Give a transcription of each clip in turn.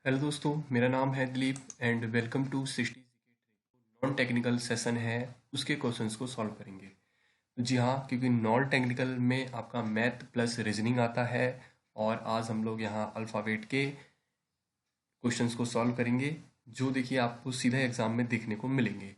Hello दोस्तों, मेरा नाम है Dilip and welcome to 60 non technical session है। उसके क्वेश्चंस को सॉल्व करेंगे। तो जी हाँ, क्योंकि नॉन टेक्निकल में आपका मैथ प्लस रीजनिंग आता है और आज हम लोग यहाँ अल्फ़ाबेट के क्वेश्चंस को सॉल्व करेंगे, जो देखिए आपको सीधा एग्जाम में देखने को मिलेंगे।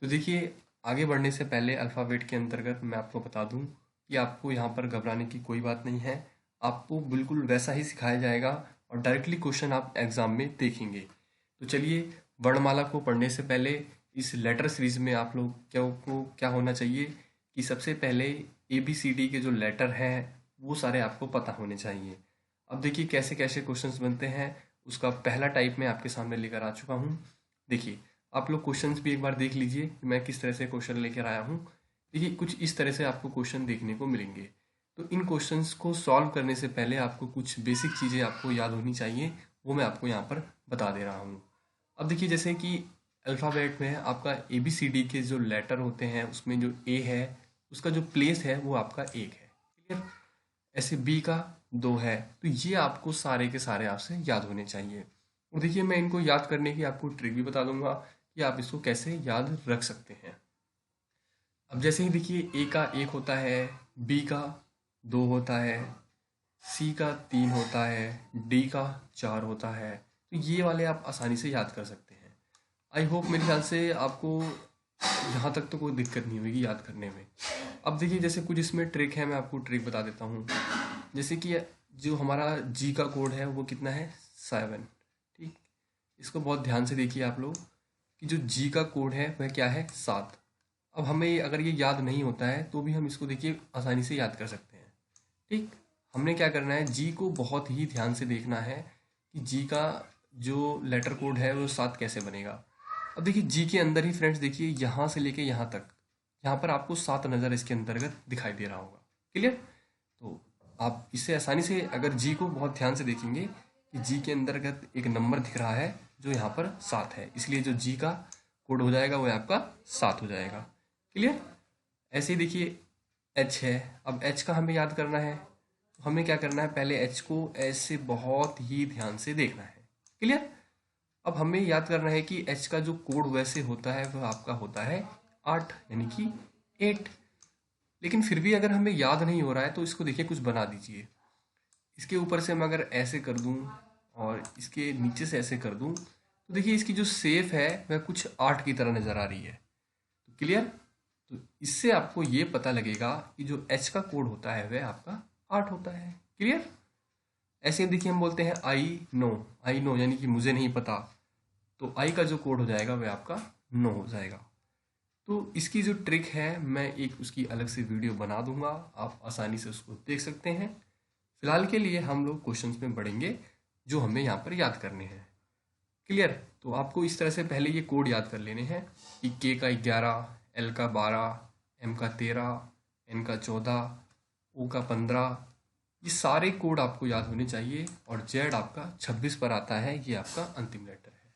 तो देखिए, आगे बढ़ने से पहले अल्फ़ाबेट के अंतर्गत मैं आपको बता दूं कि आपको यहाँ पर घबराने की कोई बात नहीं है। आपको बिल्कुल वैसा ही सिखाया जाएगा और डायरेक्टली क्वेश्चन आप एग्जाम में देखेंगे। तो चलिए, वर्णमाला को पढ़ने से पहले इस लेटर सीरीज में आप लोग को क्या होना चाहिए कि सबसे पहले ABCD के जो लेटर हैं वो सारे आपको पता होने चाहिए। अब देखिए कैसे कैसे क्वेश्चंस बनते हैं, उसका पहला टाइप मैं आपके सामने लेकर आ चुका हूँ। देखिए, आप लोग क्वेश्चंस भी एक बार देख लीजिए कि मैं किस तरह से क्वेश्चन लेकर आया हूँ। देखिए, कुछ इस तरह से आपको क्वेश्चन देखने को मिलेंगे। तो इन क्वेश्चंस को सॉल्व करने से पहले आपको कुछ बेसिक चीज़ें आपको याद होनी चाहिए, वो मैं आपको यहाँ पर बता दे रहा हूँ। अब देखिए, जैसे कि अल्फ़ाबेट में आपका ABCD के जो लेटर होते हैं उसमें जो A है उसका जो प्लेस है वो आपका 1 है। क्लियर? ऐसे B का 2 है। तो ये आपको सारे के सारे आपसे याद होने चाहिए। और देखिए, मैं इनको याद करने की आपको ट्रिक भी बता दूंगा कि आप इसको कैसे याद रख सकते हैं। अब जैसे ही देखिए, A का 1 होता है, B का 2 होता है, C का 3 होता है, D का 4 होता है। तो ये वाले आप आसानी से याद कर सकते हैं। आई होप मेरे ख्याल से आपको यहाँ तक तो कोई दिक्कत नहीं होगी याद करने में। अब देखिए, जैसे कुछ इसमें ट्रिक है, मैं आपको ट्रिक बता देता हूँ। जैसे कि जो हमारा G का कोड है वो कितना है, 7। ठीक, इसको बहुत ध्यान से देखिए आप लोग कि जो G का कोड है वह क्या है, 7। अब हमें अगर ये याद नहीं होता है तो भी हम इसको देखिए आसानी से याद कर सकते हैं। ठीक, हमने क्या करना है, जी को बहुत ही ध्यान से देखना है कि जी का जो लेटर कोड है वो 7 कैसे बनेगा। अब देखिए, जी के अंदर ही फ्रेंड्स देखिए, यहाँ से लेके यहाँ तक, यहाँ पर आपको 7 नज़र इसके अंतर्गत दिखाई दे रहा होगा। क्लियर? तो आप इससे आसानी से अगर जी को बहुत ध्यान से देखेंगे कि जी के अंतर्गत एक नंबर दिख रहा है जो यहाँ पर 7 है, इसलिए जो जी का कोड हो जाएगा वो आपका 7 हो जाएगा। क्लियर? ऐसे ही देखिए, एच है। अब एच का हमें याद करना है, तो हमें क्या करना है, पहले एच को ऐसे बहुत ही ध्यान से देखना है। क्लियर? अब हमें याद करना है कि एच का जो कोड वैसे होता है वह आपका होता है 8, यानी कि 8। लेकिन फिर भी अगर हमें याद नहीं हो रहा है तो इसको देखिए कुछ बना दीजिए। इसके ऊपर से मैं अगर ऐसे कर दूं और इसके नीचे से ऐसे कर दूं तो देखिए इसकी जो शेप है वह कुछ 8 की तरह नजर आ रही है। तो क्लियर? तो इससे आपको ये पता लगेगा कि जो एच का कोड होता है वह आपका 8 होता है। क्लियर? ऐसे ही देखिए, हम बोलते हैं आई नो यानी कि मुझे नहीं पता, तो आई का जो कोड हो जाएगा वह आपका 9 हो जाएगा। तो इसकी जो ट्रिक है मैं एक उसकी अलग से वीडियो बना दूंगा, आप आसानी से उसको देख सकते हैं। फिलहाल के लिए हम लोग क्वेश्चंस में बढ़ेंगे जो हमें यहाँ पर याद करने हैं। क्लियर? तो आपको इस तरह से पहले ये कोड याद कर लेने हैं कि के का 11, एल का 12, एम का 13, एन का 14, ओ का 15। ये सारे कोड आपको याद होने चाहिए और जेड आपका 26 पर आता है, ये आपका अंतिम लेटर है।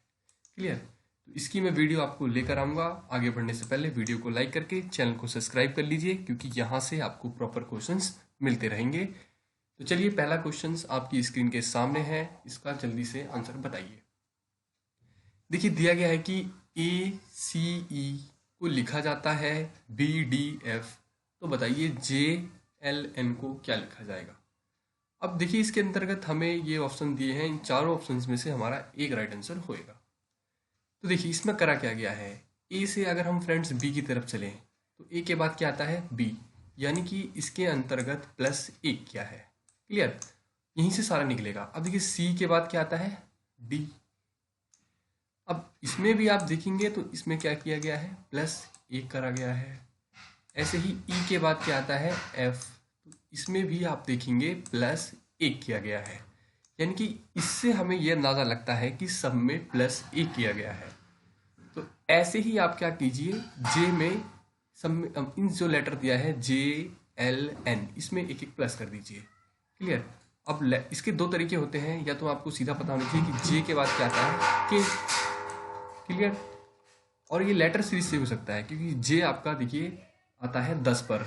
क्लियर? तो इसकी मैं वीडियो आपको लेकर आऊँगा। आगे बढ़ने से पहले वीडियो को लाइक करके चैनल को सब्सक्राइब कर लीजिए, क्योंकि यहाँ से आपको प्रॉपर क्वेश्चंस मिलते रहेंगे। तो चलिए, पहला क्वेश्चंस आपकी स्क्रीन के सामने है, इसका जल्दी से आंसर बताइए। देखिए, दिया गया है कि ACE को लिखा जाता है BDF, तो बताइए JLN को क्या लिखा जाएगा। अब देखिए, इसके अंतर्गत हमें ये ऑप्शन दिए हैं, इन चारों ऑप्शंस में से हमारा एक राइट आंसर होएगा। तो देखिए, इसमें करा क्या गया है, ए से अगर हम फ्रेंड्स बी की तरफ चलें तो ए के बाद क्या आता है, बी, यानी कि इसके अंतर्गत प्लस 1 क्या है। क्लियर? यहीं से सारा निकलेगा। अब देखिए, सी के बाद क्या आता है, डी। अब इसमें भी आप देखेंगे तो इसमें क्या किया गया है, प्लस 1 करा गया है। ऐसे ही ई के बाद क्या आता है, एफ, तो इसमें भी आप देखेंगे प्लस 1 किया गया है। यानी कि इससे हमें यह अंदाजा लगता है कि सब में प्लस 1 किया गया है। तो ऐसे ही आप क्या कीजिए, जे में सब में इन जो लेटर दिया है JLN, इसमें एक एक प्लस कर दीजिए। क्लियर? अब इसके दो तरीके होते हैं, या तो आपको सीधा पता होना चाहिए कि जे के बाद क्या आता है, के। क्लियर? और ये लेटर सीरीज से हो सकता है, क्योंकि जे आपका देखिए आता है 10 पर,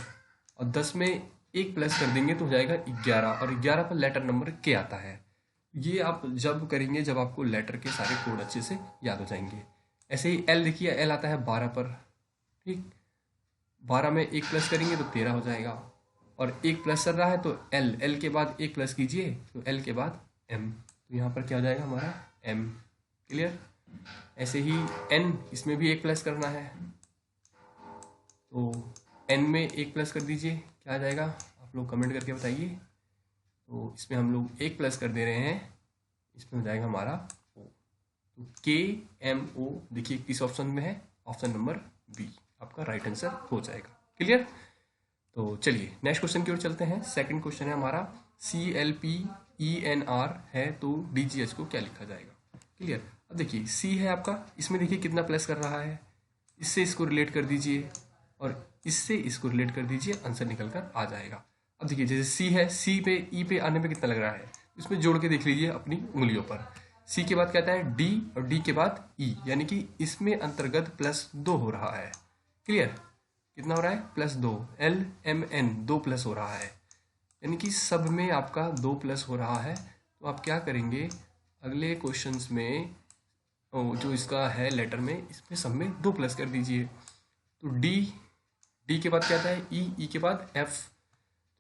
और 10 में एक प्लस कर देंगे तो हो जाएगा 11, और 11 पर लेटर नंबर के आता है। ये आप जब करेंगे जब आपको लेटर के सारे कोड अच्छे से याद हो जाएंगे। ऐसे ही एल देखिए, एल आता है 12 पर, ठीक। 12 में एक प्लस करेंगे तो 13 हो जाएगा, और एक प्लस चल रहा है तो एल, एल के बाद एक प्लस कीजिए तो एल के बाद एम, तो यहाँ पर क्या हो जाएगा हमारा एम। क्लियर। ऐसे ही एन, इसमें भी एक प्लस करना है तो एन में एक प्लस कर दीजिए, क्या आ जाएगा आप लोग कमेंट करके बताइए। तो इसमें हम लोग एक प्लस कर दे रहे हैं, इसमें हो जाएगा हमारा ओ। तो के एम ओ देखिए किस ऑप्शन में है, ऑप्शन नंबर बी आपका राइट आंसर हो जाएगा। क्लियर। तो चलिए नेक्स्ट क्वेश्चन की ओर चलते हैं। सेकंड क्वेश्चन है हमारा C L P E N R है तो डी जी एच को क्या लिखा जाएगा। क्लियर। अब देखिए सी है आपका, इसमें देखिए कितना प्लस कर रहा है, इससे इसको रिलेट कर दीजिए और इससे इसको रिलेट कर दीजिए, आंसर निकल कर आ जाएगा। अब देखिए जैसे सी है, सी पे ई पे आने में कितना लग रहा है, इसमें जोड़ के देख लीजिए अपनी उंगलियों पर। सी के बाद क्या आता है डी, और डी के बाद ई, यानी कि इसमें अंतर्गत +2 हो रहा है। क्लियर। कितना हो रहा है +2, एल एम एन 2 प्लस हो रहा है, यानी कि सब में आपका 2 प्लस हो रहा है। तो आप क्या करेंगे अगले क्वेश्चंस में, जो इसका है लेटर में, इसमें सब में 2 प्लस कर दीजिए। तो डी, डी के बाद क्या आता है ई, ई के बाद एफ,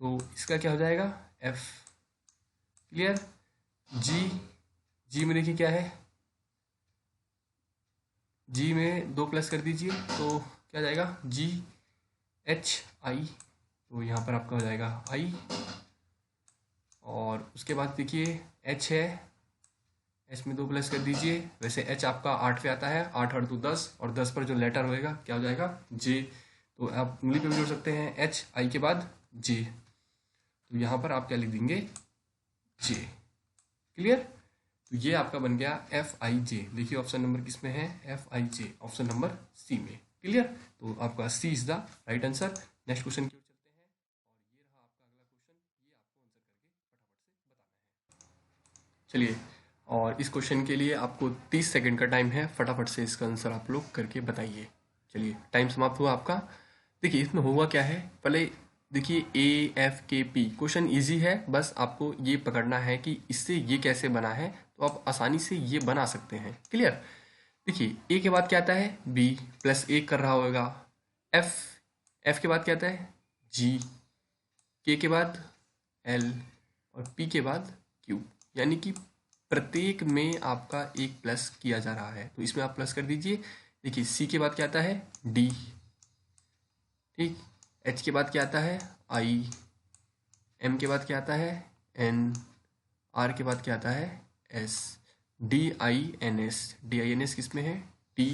तो इसका क्या हो जाएगा एफ। क्लियर। जी, जी में देखिए क्या है, जी में 2 प्लस कर दीजिए तो क्या जाएगा जी एच आई, तो यहाँ पर आपका हो जाएगा आई। और उसके बाद देखिए एच है, एच में 2 प्लस कर दीजिए। वैसे एच आपका 8 पे आता है, 8 और 2 10, और 10 पर जो लेटर होएगा क्या हो जाएगा जे, तो आप उंगली पे भी जोड़ सकते हैं, एच आई के बाद जे, तो यहाँ पर आप क्या लिख देंगे जे। क्लियर। तो ये आपका बन गया एफ आई जे। देखिए ऑप्शन नंबर किस में है, F I J, option number C में। क्लियर। तो आपका C is the right answer. Next question की ओर चलते हैं, और ये रहा आपका अगला क्वेश्चन, ये आपको आंसर करके फटाफट से बताना है। चलिए, और इस क्वेश्चन के लिए आपको 30 सेकंड का टाइम है, फटाफट से इसका आंसर आप लोग करके बताइए। चलिए टाइम समाप्त हुआ आपका। देखिए इसमें हुआ क्या है, पहले देखिए ए एफ के पी, क्वेश्चन इजी है, बस आपको ये पकड़ना है कि इससे ये कैसे बना है, तो आप आसानी से ये बना सकते हैं। क्लियर। देखिए ए के बाद क्या आता है बी, +1 कर रहा होगा। एफ, एफ के बाद क्या आता है जी, के के बाद एल, और पी के बाद क्यू, यानी कि प्रत्येक में आपका एक प्लस किया जा रहा है, तो इसमें आप प्लस कर दीजिए। देखिए सी के बाद क्या आता है डी, ठीक। एच के बाद क्या आता है आई, एम के बाद क्या आता है एन, आर के बाद क्या आता है S, D I N S, D I N S किस में है T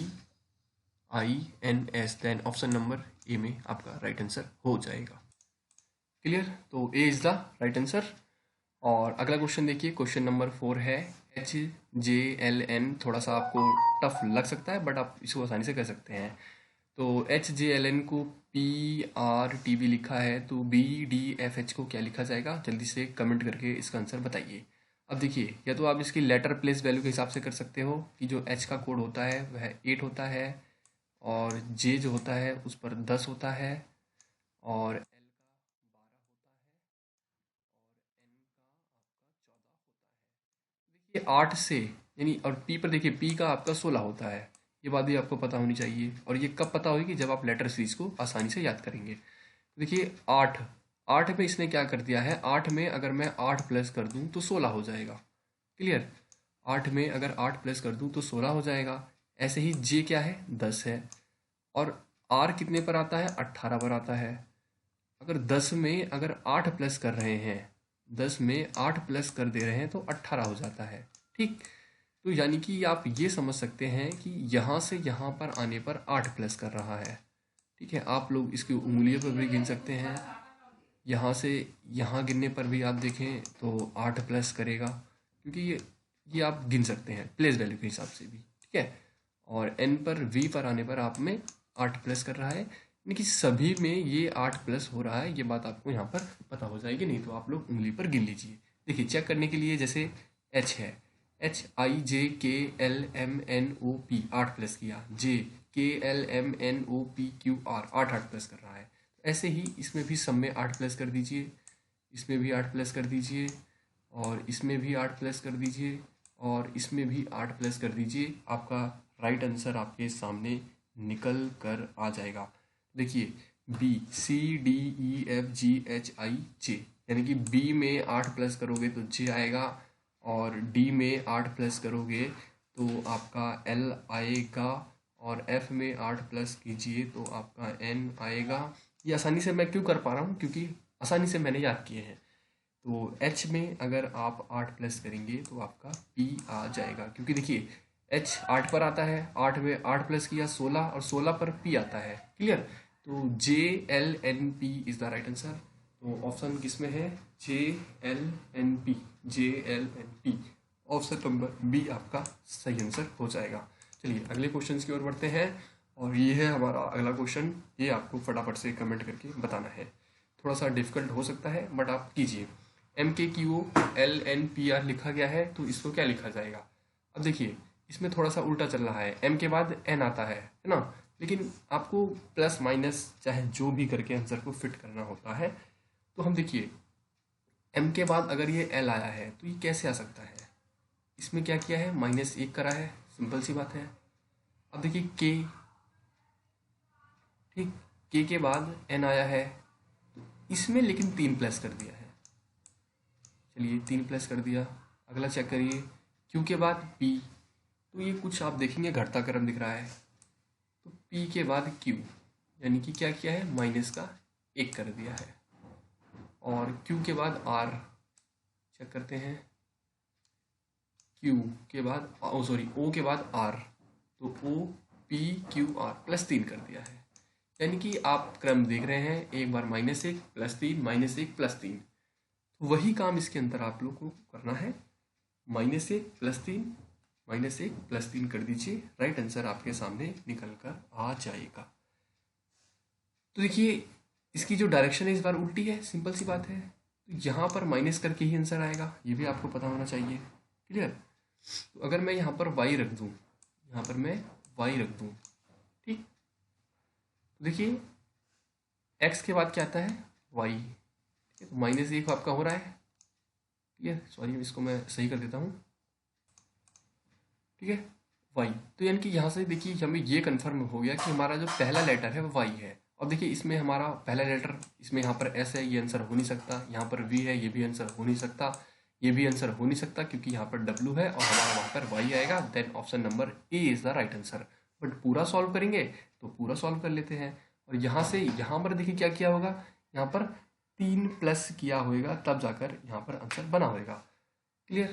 I N S, then option number A में आपका राइट आंसर हो जाएगा। क्लियर। तो A is the right answer. और अगला क्वेश्चन देखिए, क्वेश्चन नंबर 4 है एच जे एल एन, थोड़ा सा आपको टफ लग सकता है बट आप इसको आसानी से कर सकते हैं। तो एच जे एल एन को पी आर टी बी लिखा है, तो बी डी एफ एच को क्या लिखा जाएगा, जल्दी से कमेंट करके इसका आंसर बताइए। अब देखिए या तो आप इसकी लेटर प्लेस वैल्यू के हिसाब से कर सकते हो कि जो एच का कोड होता है वह 8 होता है, और जे जो होता है उस पर 10 होता है, और एल का 12 होता है, और एन का आपका 14 होता है। देखिए 8 से यानी, और पी पर देखिए पी का आपका 16 होता है, ये बात भी आपको पता होनी चाहिए। और ये कब पता होगी, जब आप लेटर सीरीज को आसानी से याद करेंगे। देखिए 8, 8 में इसने क्या कर दिया है, 8 में अगर मैं 8 प्लस कर दूं तो 16 हो जाएगा। क्लियर। 8 में अगर 8 प्लस कर दूं तो 16 हो जाएगा। ऐसे ही जे क्या है 10 है, और आर कितने पर आता है 18 पर आता है। अगर 10 में अगर 8 प्लस कर रहे हैं, 10 में 8 प्लस कर दे रहे हैं तो 18 हो जाता है। ठीक। तो यानी कि आप ये समझ सकते हैं कि यहाँ से यहाँ पर आने पर 8 प्लस कर रहा है। ठीक है, आप लोग इसकी उंगलियों पर भी गिन सकते हैं, यहाँ से यहाँ गिनने पर भी आप देखें तो 8 प्लस करेगा, क्योंकि ये आप गिन सकते हैं प्लेस वैल्यू के हिसाब से भी। ठीक है। और एन पर वी पर आने पर आप में 8 प्लस कर रहा है, यानी कि सभी में ये 8 प्लस हो रहा है। ये बात आपको यहाँ पर पता हो जाएगी, नहीं तो आप लोग उंगली पर गिन लीजिए। देखिए चेक करने के लिए, जैसे एच है, H I J K L M N O P 8 plus किया, J K L M N O P Q R 8 plus कर रहा है। ऐसे ही इसमें भी सब में 8 प्लस कर दीजिए, इसमें भी 8 प्लस कर दीजिए, और इसमें भी 8 प्लस कर दीजिए और इसमें भी 8 प्लस कर दीजिए। आपका राइट आंसर आपके सामने निकल कर आ जाएगा। देखिए B, C D E F G H I J, यानी कि बी में 8 प्लस करोगे तो जे आएगा और डी में 8 प्लस करोगे तो आपका एल आएगा और एफ में 8 प्लस कीजिए तो आपका एन आएगा। ये आसानी से मैं क्यों कर पा रहा हूँ, क्योंकि आसानी से मैंने याद किए हैं। तो एच में अगर आप 8 प्लस करेंगे तो आपका पी आ जाएगा, क्योंकि देखिए एच 8 पर आता है, 8 में 8 प्लस किया 16 और 16 पर पी आता है। क्लियर? तो J L N P is the right answer. तो ऑप्शन किस में है? J L N P, J L N P, option number B आपका सही आंसर हो जाएगा। चलिए अगले क्वेश्चन की ओर बढ़ते हैं और ये है हमारा अगला क्वेश्चन। ये आपको फटाफट से कमेंट करके बताना है। थोड़ा सा डिफिकल्ट हो सकता है बट आप कीजिए। M K Q L N P R लिखा गया है तो इसको क्या लिखा जाएगा? अब देखिए इसमें थोड़ा सा उल्टा चल रहा है, एम के बाद एन आता है ना, लेकिन आपको प्लस माइनस चाहे जो भी करके आंसर को फिट करना होता है। तो हम देखिए एम के बाद अगर ये एल आया है तो ये कैसे आ सकता है? इसमें क्या किया है? -1 करा है, सिंपल सी बात है। अब देखिए के, ठीक, के के बाद एन आया है तो इसमें लेकिन 3 प्लस कर दिया है। चलिए 3 प्लस कर दिया। अगला चेक करिए, क्यू के बाद पी, तो ये कुछ आप देखेंगे घटता क्रम दिख रहा है। तो पी के बाद क्यू, यानी कि क्या किया है? -1 कर दिया है। और क्यू के बाद आर, चेक करते हैं, क्यू के बाद ओ के बाद आर, तो ओ पी क्यू आर +3 कर दिया है। यानी कि आप क्रम देख रहे हैं, एक बार -1 +3 -1 +3। तो वही काम इसके अंदर आप लोग को करना है, -1 +3 -1 +3 कर दीजिए, राइट आंसर आपके सामने निकल कर आ जाएगा। तो देखिए इसकी जो डायरेक्शन है इस बार उल्टी है, सिंपल सी बात है। तो यहाँ पर माइनस करके ही आंसर आएगा, ये भी आपको पता होना चाहिए। क्लियर? तो अगर मैं यहाँ पर y रख दूँ, यहाँ पर मैं y रख दूँ, ठीक, तो देखिए x के बाद क्या आता है? y, ठीक है। तो -1 आपका हो रहा है। क्लियर? सॉरी इसको मैं सही कर देता हूँ, ठीक है, y। तो यानी कि यहाँ से देखिए हमें ये कन्फर्म हो गया कि हमारा जो पहला लेटर है वो y है। अब देखिए इसमें हमारा पहला लेटर, इसमें यहाँ पर s है, ये आंसर हो नहीं सकता। यहाँ पर v है, ये भी आंसर हो नहीं सकता। ये भी आंसर हो नहीं सकता क्योंकि यहाँ पर w है और हमारा वहाँ पर y आएगा। Then option number A is the right answer. But पूरा सॉल्व करेंगे तो पूरा सॉल्व कर लेते हैं। और यहाँ से यहाँ पर देखिए क्या किया होगा, यहाँ पर 3 प्लस किया होगा, तब जाकर यहाँ पर आंसर बना होगा। क्लियर?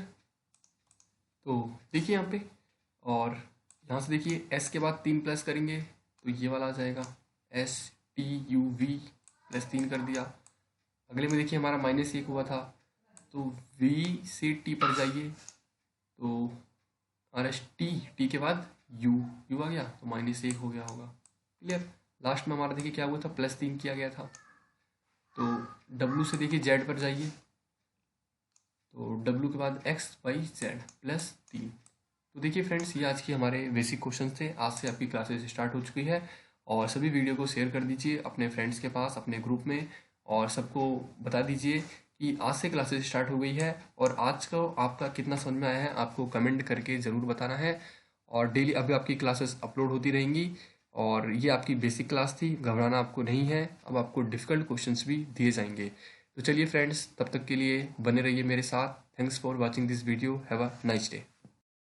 तो देखिए यहाँ पे, और यहाँ से देखिए s के बाद 3 प्लस करेंगे तो ये वाला आ जाएगा, STUV +3 कर दिया। अगले में देखिए हमारा -1 हुआ था, तो V से T पर जाइए तो T के बाद U आ गया तो -1 हो गया होगा। क्लियर? लास्ट में हमारा देखिए क्या हुआ था, +3 किया गया था। तो W से देखिए Z पर जाइए तो W के बाद XYZ +3। तो देखिए फ्रेंड्स, ये आज की हमारे बेसिक क्वेश्चन थे। आज से आपकी क्लासेस स्टार्ट हो चुकी है और सभी वीडियो को शेयर कर दीजिए अपने फ्रेंड्स के पास, अपने ग्रुप में, और सबको बता दीजिए कि आज से क्लासेस स्टार्ट हो गई है। और आज को आपका कितना समझ में आया है आपको कमेंट करके ज़रूर बताना है। और डेली अभी आपकी क्लासेस अपलोड होती रहेंगी। और ये आपकी बेसिक क्लास थी, घबराना आपको नहीं है। अब आपको डिफ़िकल्ट क्वेश्चंस भी दिए जाएंगे। तो चलिए फ्रेंड्स, तब तक के लिए बने रहिए मेरे साथ। Thanks for watching this video. Have a nice day.